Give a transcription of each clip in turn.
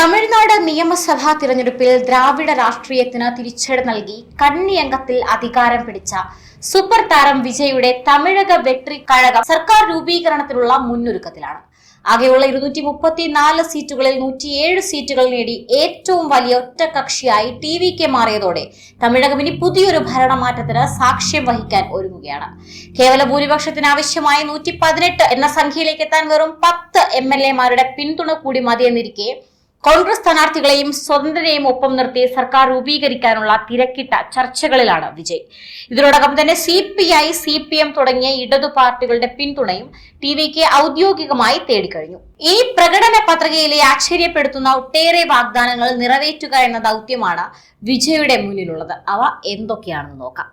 തമിഴ്നാട് നിയമസഭാ തിരഞ്ഞെടുപ്പിൽ ദ്രാവിഡ രാഷ്ട്രീയത്തിന് തിരിച്ചടി നൽകി കന്നിയംഗത്തിൽ അധികാരം പിടിച്ച സൂപ്പർ താരം വിജയുടെ തമിഴക വെട്രി കഴകം സർക്കാർ രൂപീകരണത്തിനുള്ള മുന്നൊരുക്കത്തിലാണ്. ആകെയുള്ള 234 സീറ്റുകളിൽ 107 സീറ്റുകൾ നേടി ഏറ്റവും വലിയ ഒറ്റകക്ഷിയായി TVK മാറിയതോടെ തമിഴകം ഇനി പുതിയൊരു ഭരണമാറ്റത്തിന് സാക്ഷ്യം വഹിക്കാൻ ഒരുങ്ങുകയാണ്. കേവല ഭൂരിപക്ഷത്തിന് ആവശ്യമായ 118 എന്ന സംഖ്യയിലേക്ക് എത്താൻ വെറും 10 MLA-മാരുടെ പിന്തുണ കൂടി മതിയെന്നിരിക്കെ കോൺഗ്രസ് സ്ഥാനാർത്ഥികളെയും സ്വതന്ത്രരെയും ഒപ്പം നിർത്തി സർക്കാർ രൂപീകരിക്കാനുള്ള തിരക്കിട്ട ചർച്ചകളിലാണ് വിജയ്. ഇതിനോടകം തന്നെ CPI, CPM തുടങ്ങിയ ഇടതു പാർട്ടികളുടെ പിന്തുണയും TVK ഔദ്യോഗികമായി തേടിക്കഴിഞ്ഞു. ഈ പ്രകടന പത്രികയിലെ ആശ്ചര്യപ്പെടുത്തുന്ന ഒട്ടേറെ വാഗ്ദാനങ്ങൾ നിറവേറ്റുക എന്ന ദൗത്യമാണ് വിജയുടെ മുന്നിലുള്ളത്. അവ എന്തൊക്കെയാണെന്ന് നോക്കാം.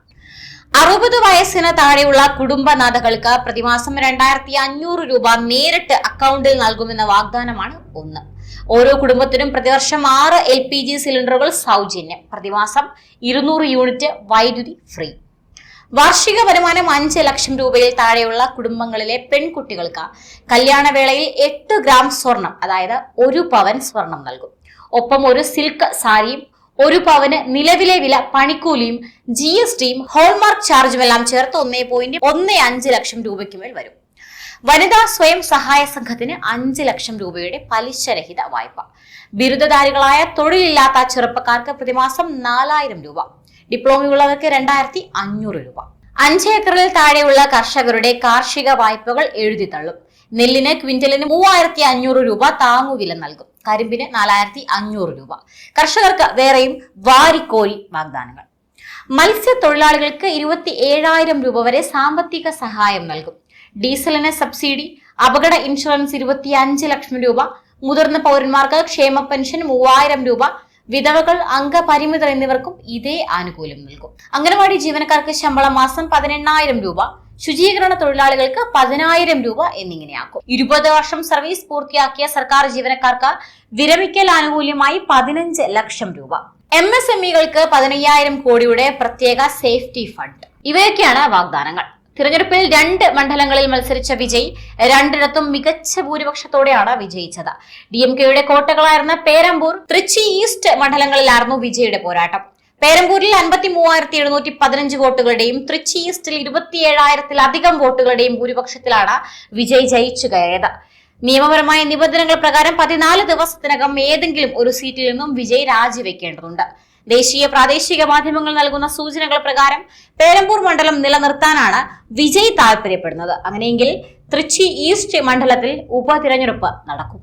60 വയസ്സിന് താഴെയുള്ള കുടുംബനാഥകൾക്ക് പ്രതിമാസം 2500 രൂപ നേരിട്ട് അക്കൗണ്ടിൽ നൽകുമെന്ന വാഗ്ദാനമാണ് ഒന്ന്. ഓരോ കുടുംബത്തിനും പ്രതിവർഷം 6 LPG സിലിണ്ടറുകൾ സൗജന്യം. പ്രതിമാസം 200 യൂണിറ്റ് വൈദ്യുതി ഫ്രീ. വാർഷിക വരുമാനം 5 ലക്ഷം രൂപയിൽ താഴെയുള്ള കുടുംബങ്ങളിലെ പെൺകുട്ടികൾക്ക് കല്യാണവേളയിൽ 8 ഗ്രാം സ്വർണം, അതായത് 1 പവൻ സ്വർണം നൽകും. ഒപ്പം ഒരു സിൽക്ക് സാരിയും 1 പവന് നിലവിലെ വില, പണിക്കൂലിയും GSTയും ഹോൾമാർക്ക് ചാർജുമെല്ലാം ചേർത്ത് 1.15 ലക്ഷം രൂപയ്ക്ക് മേൽ വരും. വനിതാ സ്വയം സഹായ സംഘത്തിന് 5 ലക്ഷം രൂപയുടെ പലിശരഹിത വായ്പ. ബിരുദധാരികളായ തൊഴിലില്ലാത്ത ചെറുപ്പക്കാർക്ക് പ്രതിമാസം 4000 രൂപ. ഡിപ്ലോമയുള്ളവർക്ക് 2500 രൂപ. 5 ഏക്കറിൽ താഴെയുള്ള കർഷകരുടെ കാർഷിക വായ്പകൾ എഴുതിത്തള്ളും. നെല്ലിന് ക്വിന്റലിന് 3500 രൂപ താങ്ങുവില നൽകും. കരിമ്പിന് 4500 രൂപ. കർഷകർക്ക് വേറെയും വാരിക്കോരി വാഗ്ദാനങ്ങൾ. മത്സ്യത്തൊഴിലാളികൾക്ക് 27000 രൂപ വരെ സാമ്പത്തിക സഹായം നൽകും. ഡീസലിന് സബ്സിഡി, അപകട ഇൻഷുറൻസ് 25 ലക്ഷം രൂപ. മുതിർന്ന പൗരന്മാർക്ക് ക്ഷേമ പെൻഷൻ 3000 രൂപ. വിധവകൾ, അംഗപരിമിതർ എന്നിവർക്കും ഇതേ ആനുകൂല്യം നൽകും. അംഗനവാടി ജീവനക്കാർക്ക് ശമ്പളം മാസം 18000 രൂപ. ശുചീകരണ തൊഴിലാളികൾക്ക് 10000 രൂപ എന്നിങ്ങനെയാക്കും. 20 വർഷം സർവീസ് പൂർത്തിയാക്കിയ സർക്കാർ ജീവനക്കാർക്ക് വിരമിക്കൽ ആനുകൂല്യമായി 15 ലക്ഷം രൂപ. MSMEകൾക്ക് 15000 കോടിയുടെ പ്രത്യേക സേഫ്റ്റി ഫണ്ട്. ഇവയൊക്കെയാണ് വാഗ്ദാനങ്ങൾ. തിരഞ്ഞെടുപ്പിൽ 2 മണ്ഡലങ്ങളിൽ മത്സരിച്ച വിജയ് രണ്ടിടത്തും മികച്ച ഭൂരിപക്ഷത്തോടെയാണ് വിജയിച്ചത്. DMKയുടെ കോട്ടകളായിരുന്ന പേരമ്പൂർ, തൃച്ചി ഈസ്റ്റ് മണ്ഡലങ്ങളിലായിരുന്നു വിജയുടെ പോരാട്ടം. പേരമ്പൂരിൽ 53,715 വോട്ടുകളുടെയും തൃച്ചി ഈസ്റ്റിൽ 27,000-ലധികം വോട്ടുകളുടെയും ഭൂരിപക്ഷത്തിലാണ് വിജയ് ജയിച്ചു കയറിയത്. നിയമപരമായ നിബന്ധനകൾ പ്രകാരം 14 ദിവസത്തിനകം ഏതെങ്കിലും ഒരു സീറ്റിൽ നിന്നും വിജയ് രാജിവെക്കേണ്ടതുണ്ട്. ദേശീയ പ്രാദേശിക മാധ്യമങ്ങൾ നൽകുന്ന സൂചനകൾ പ്രകാരം പേരമ്പൂർ മണ്ഡലം നിലനിർത്താനാണ് വിജയ് താൽപര്യപ്പെടുന്നത്. അങ്ങനെയെങ്കിൽ തൃച്ചി ഈസ്റ്റ് മണ്ഡലത്തിൽ ഉപതിരഞ്ഞെടുപ്പ് നടക്കും.